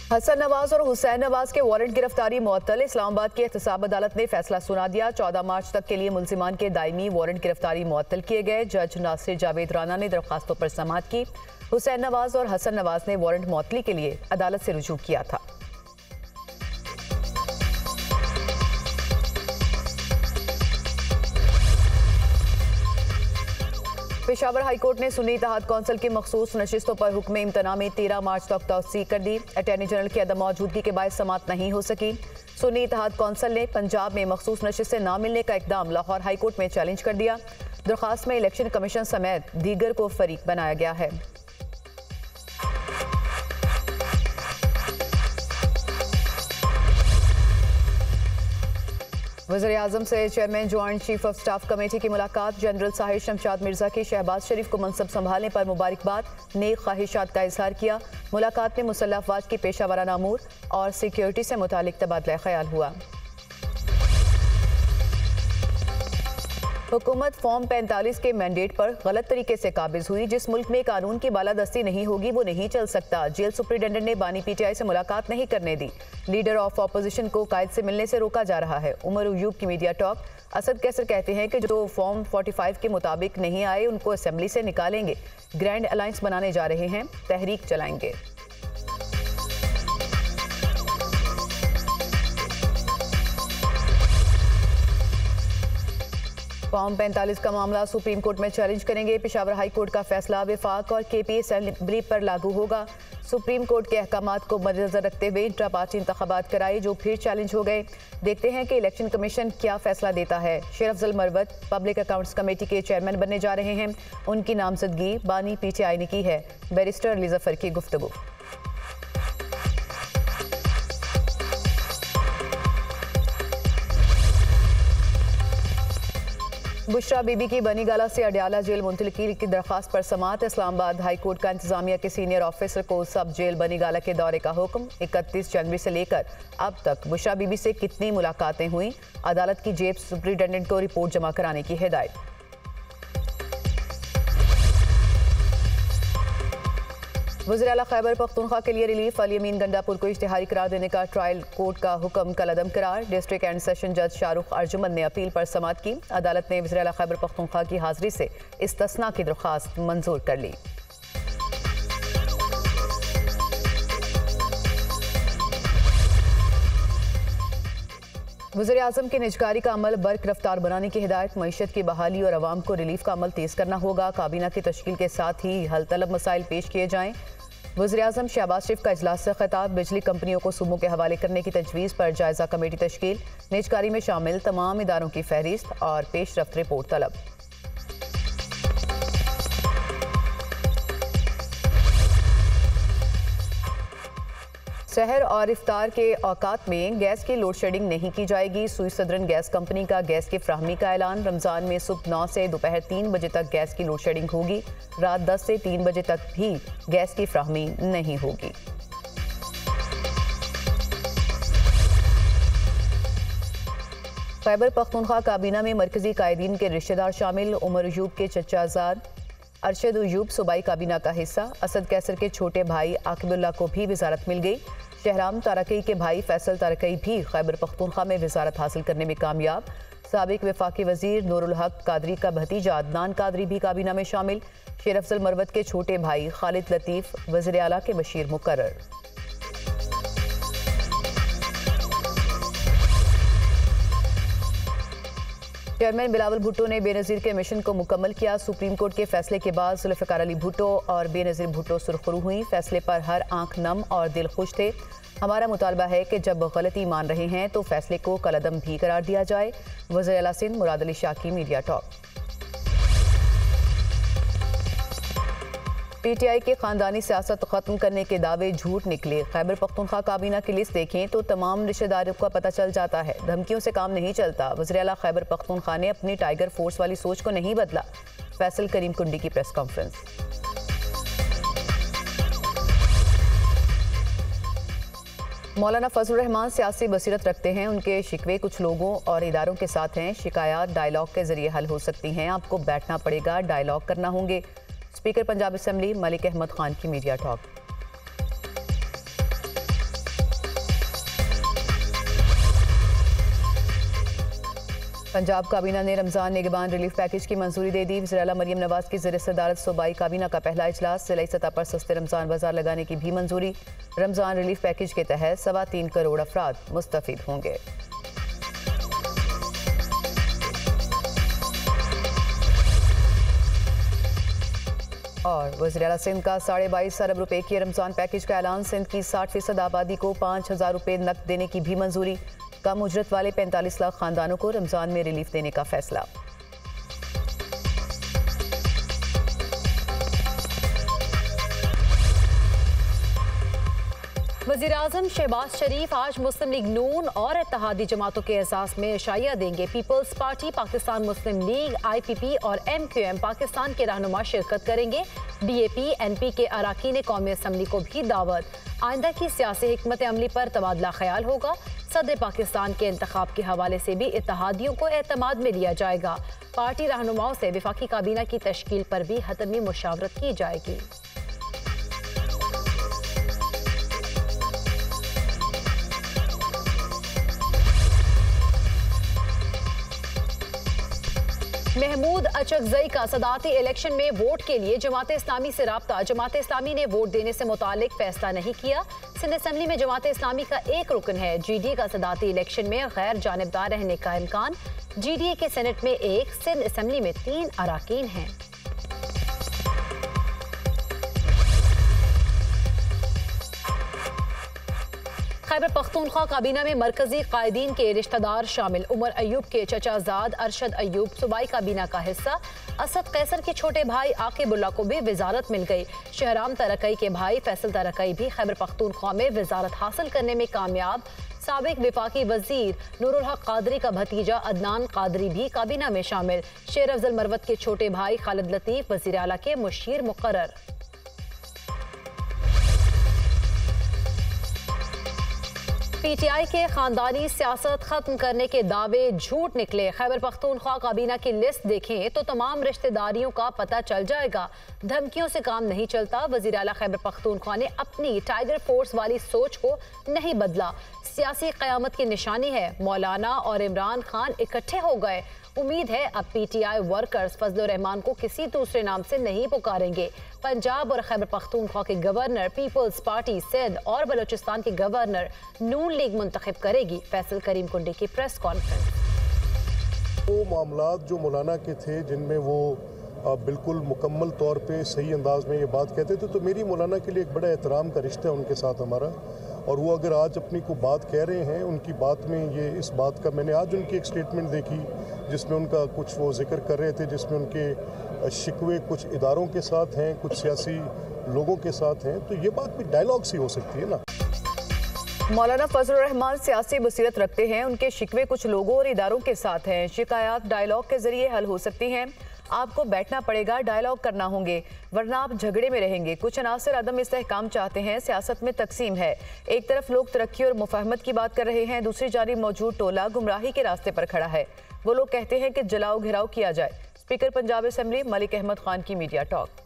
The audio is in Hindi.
हसन नवाज और हुसैन नवाज के वारंट गिरफ्तारी मुअत्तल। इस्लामाबाद की एहतसाब अदालत ने फैसला सुना दिया। 14 मार्च तक के लिए मुल्जिमान के दायमी वारंट गिरफ्तारी मुअत्तल किए गए। जज नासिर जावेद राना ने दरख्वास्तों पर समाअत की। हुसैन नवाज और हसन नवाज ने वारंट मुअत्तली के लिए अदालत से रुजू किया था। पेशावर हाई कोर्ट ने सुन्नी इत्तेहाद कौंसिल की मखसूस नशिस्तों पर हुक्म इम्तना में 13 मार्च तक तौसीह कर दी। अटॉर्नी जनरल की अदम मौजूदगी के बायस समाअत नहीं हो सकी। सुन्नी इत्तेहाद कौंसिल ने पंजाब में मखसूस नशिस्तें न मिलने का इकदाम लाहौर हाई कोर्ट में चैलेंज कर दिया। दरख्वास्त में इलेक्शन कमीशन समेत दीगर को फरीक बनाया गया है। वज़ीर-ए-आज़म से chairman joint chief of staff committee की मुलाकात। जनरल साहिर शमशाद मिर्जा की शहबाज शरीफ को मनसब संभालने पर मुबारकबाद, नेक ख्वाहिशात का इजहार किया। मुलाकात में मुसल्लह अफवाज की पेशा वराना अमूर और सिक्योरिटी से मुतालिक तबादला ख्याल हुआ। हुकूमत फॉर्म 45 के मैंडेट पर गलत तरीके से काबिज हुई। जिस मुल्क में कानून की बालादस्ती नहीं होगी वो नहीं चल सकता। जेल सुप्रिंटेंडेंट ने बानी PTI से मुलाकात नहीं करने दी। लीडर ऑफ अपोजिशन को कायद से मिलने से रोका जा रहा है। उमर अयूब की मीडिया टॉक। असद कैसर कहते हैं कि जो फॉर्म 45 के मुताबिक नहीं आए उनको असेंबली से निकालेंगे। ग्रैंड अलायंस बनाने जा रहे हैं, तहरीक चलाएंगे। फॉर्म 45 का मामला सुप्रीम कोर्ट में चैलेंज करेंगे। पेशावर हाई कोर्ट का फैसला वफाक और KPA असेंबली पर लागू होगा। सुप्रीम कोर्ट के अहकामात को मद्देनजर रखते हुए इंट्रा पार्टी इंतखाबात कराए जो फिर चैलेंज हो गए। देखते हैं कि इलेक्शन कमीशन क्या फैसला देता है। शेर Afzal Marwat public accounts committee के चेयरमैन बनने जा रहे हैं। उनकी नामजदगी बानी PTI ने की है। बैरिस्टर अली जफर की गुफ्तगू। बुशरा बीबी की बनीगाला से अडयाला जेल मुंतकिल की दरख्वास्त पर समाअत। इस्लामाबाद हाई कोर्ट का इंतजामिया के सीनियर ऑफिसर को सब जेल बनीगाला के दौरे का हुक्म। 31 जनवरी से लेकर अब तक बुशरा बीबी से कितनी मुलाकातें हुई, अदालत की जेल सुप्रिंटेंडेंट को रिपोर्ट जमा कराने की हिदायत। वज़ीर आला खैबर पख्तूनख्वा के लिए रिलीफ। अली अमीन गंडापुर को इश्तिहारी करार देने का ट्रायल कोर्ट का हुक्म कलअदम करार। डिस्ट्रिक्ट एंड सेशन जज शाहरुख अर्जुमंद ने अपील पर समाअत की। अदालत ने वज़ीर आला खैबर पख्तूनख्वा की हाजिरी से इस्तस्ना की दरख्वास्त मंजूर कर ली। वज़ीर-ए-आज़म की निजकारी का अमल बर्क रफ्तार बनाने की हिदायत। मईशत की बहाली और अवाम को रिलीफ का अमल तेज़ करना होगा। काबीना की तश्कील के साथ ही हल तलब मसाइल पेश किए जाएँ। वज़ीर-ए-आज़म शहबाज शरीफ का इजलास से खिताब। बिजली कंपनियों को सूबों के हवाले करने की तजवीज़ पर जायज़ा कमेटी तश्कील। निजकारी में शामिल तमाम इदारों की फहरिस्त और पेशरफ्त रिपोर्ट तलब। सहर और इफ्तार के औकात में गैस की लोड शेडिंग नहीं की जाएगी। सुई सदरन गैस कंपनी का गैस की फ्राहमी का ऐलान। रमज़ान में सुबह 9 से दोपहर 3 बजे तक गैस की लोड शेडिंग होगी। रात 10 से 3 बजे तक भी गैस की फ्राहमी नहीं होगी। खैबर पख्तूनख्वा काबीना में मरकजी कायदीन के रिश्तेदार शामिल। उमर अयूब के चचाजाद अरशद अयूब सूबाई काबीना का हिस्सा। असद कैसर के छोटे भाई आकिबुल्लाह को भी वजारत मिल गई। शहराम तारकई के भाई फैसल तारकई भी खैबर पख्तूनख्वा में वजारत हासिल करने में कामयाब। साबिक वफाकी वजीर नूरुल हक कादरी का भतीजा अदनान कादरी भी काबीना में शामिल। शेर अफजल मरवत के छोटे भाई खालिद लतीफ़ वज़ीर आला के बशीर मुकर्रर। चेयरमैन बिलावल भुट्टो ने बेनज़ीर के मिशन को मुकम्मल किया। सुप्रीम कोर्ट के फैसले के बाद जुल्फ़िकार अली भुट्टो और बेनज़ीर भुट्टो सुरखरू हुई। फैसले पर हर आंख नम और दिल खुश थे। हमारा मुतालबा है कि जब गलती मान रहे हैं तो फैसले को कलअदम भी करार दिया जाए। वज़ीर आला सिंध मुराद अली शाह की मीडिया टॉक। PTI के खानदानी सियासत खत्म करने के दावे झूठ निकले। खैबर पख्तूनख्वा काबीना की लिस्ट देखें तो तमाम रिश्तेदारों का पता चल जाता है। धमकियों से काम नहीं चलता। वज़ीर आला खैबर पख्तूनख्वा ने अपनी टाइगर फोर्स वाली सोच को नहीं बदला। फैसल करीम कुंडी की प्रेस कॉन्फ्रेंस। मौलाना फजलुर रहमान सियासी बसीरत रखते हैं। उनके शिकवे कुछ लोगों और इदारों के साथ हैं। शिकायत डायलॉग के जरिए हल हो सकती हैं। आपको बैठना पड़ेगा, डायलॉग करना होंगे। स्पीकर पंजाब असेंबली मलिक अहमद खान की मीडिया टॉक। पंजाब काबीना ने रमजान निगहबान रिलीफ पैकेज की मंजूरी दे दी। वज़ीर आला मरियम नवाज की ज़ेर सदारत सूबाई काबीना का पहला इजलास। ज़िलाई सतह पर सस्ते रमजान बाजार लगाने की भी मंजूरी। रमजान रिलीफ पैकेज के तहत 3.25 करोड़ अफराद मुस्तफीद होंगे। और वज़ीर आला सिंध का 22.5 अरब रुपए के रमजान पैकेज का ऐलान। सिंध की 60% आबादी को 5,000 रुपए नकद देने की भी मंजूरी। कम उजरत वाले 45 लाख खानदानों को रमजान में रिलीफ देने का फैसला। वज़ीर आज़म शहबाज शरीफ आज मुस्लिम लीग नून और इत्तेहादी जमातों के एजाज में इशाइया देंगे। पीपल्स पार्टी, पाकिस्तान मुस्लिम लीग, IPP और MQM पाकिस्तान के रहनुमा शिरकत करेंगे। BAP, NP के अराकीन कौमी असम्बली को भी दावत। आइंदा की सियासी हिकमत अमली पर तबादला ख्याल होगा। सदर पाकिस्तान के इंतखाब के हवाले से भी इत्तेहादियों को एतमाद में लिया जाएगा। पार्टी रहनुमाओं से वफाकी काबीना की तश्कील पर भी हतमी मुशावरत की जाएगी। महमूद अचकजई का सदाती इलेक्शन में वोट के लिए जमात इस्लामी से राब्ता। जमात इस्लामी ने वोट देने से मुतालिक फैसला नहीं किया। सिंध असम्बली में जमात इस्लामी का एक रुकन है। GDA का सदाती इलेक्शन में गैर जानिबदार रहने का इम्कान। GDA के सेनेट में 1, सिंध असम्बली में 3 अराकीन हैं। खैबर पख्तूनख्वा काबीना में मरकजी कायदीन के रिश्तेदार शामिल। उमर अयूब के चचाजाद अरशद अयूब सूबाई काबीना का हिस्सा। असद कैसर के छोटे भाई आकिबुल्ला को भी वजारत मिल गई। शहराम तरकई के भाई फैसल तरकई भी खैबर पख्तूनख्वा में वजारत हासिल करने में कामयाब। साबिक वफाकी वजीर नूरुल हक कादरी का भतीजा अदनान कादरी भी काबीना में शामिल। शेर अफजल मरवत के छोटे भाई खालिद लतीफ वजीर आला के मुशीर मुकर्रर। PTI के खानदानी सियासत खत्म करने के दावे झूठ निकले। खैबर पख्तूनख्वा काबीना की लिस्ट देखें तो तमाम रिश्तेदारियों का पता चल जाएगा। धमकियों से काम नहीं चलता। वज़ीर आला खैबर पख्तूनख्वा ने अपनी टाइगर फोर्स वाली सोच को नहीं बदला। सियासी क़यामत की निशानी है। मौलाना और इमरान खान इकट्ठे हो गए। उम्मीद है अब PTI वर्कर्स फजलुर रहमान को किसी दूसरे नाम से नहीं पुकारेंगे। पंजाब और खैबर पख्तूनख्वा के गवर्नर पीपल्स पार्टी सिंध और बलोचिस्तान के गवर्नर नून लीग मुंतखब करेगी। फैसल करीम कुंडी की प्रेस कॉन्फ्रेंस। वो मामलात जो मौलाना के थे जिनमें वो बिल्कुल मुकम्मल तौर पे सही अंदाज में ये बात कहते थे, तो मेरी मौलाना के लिए एक बड़ा एहतराम का रिश्ता है उनके साथ हमारा। और वो अगर आज अपनी को बात कह रहे हैं, उनकी बात में ये इस बात का, मैंने आज उनकी एक स्टेटमेंट देखी जिसमें उनका कुछ वो जिक्र कर रहे थे, जिसमें उनके शिकवे कुछ इदारों के साथ हैं, कुछ सियासी लोगों के साथ हैं, तो ये बात भी डायलॉग सी हो सकती है ना। मौलाना फजलुर रहमान सियासी बसीरत रखते हैं। उनके शिकवे कुछ लोगों और इदारों के साथ हैं। शिकायत डायलॉग के जरिए हल हो सकती हैं। आपको बैठना पड़ेगा, डायलॉग करना होंगे, वरना आप झगड़े में रहेंगे। कुछ अनासर अदम इस्तेहकाम चाहते हैं। सियासत में तकसीम है। एक तरफ लोग तरक्की और मुफाहमत की बात कर रहे हैं, दूसरी जानिब मौजूद टोला गुमराही के रास्ते पर खड़ा है। वो लोग कहते हैं कि जलाओ घिराव किया जाए। स्पीकर पंजाब असम्बली मलिक अहमद खान की मीडिया टॉक।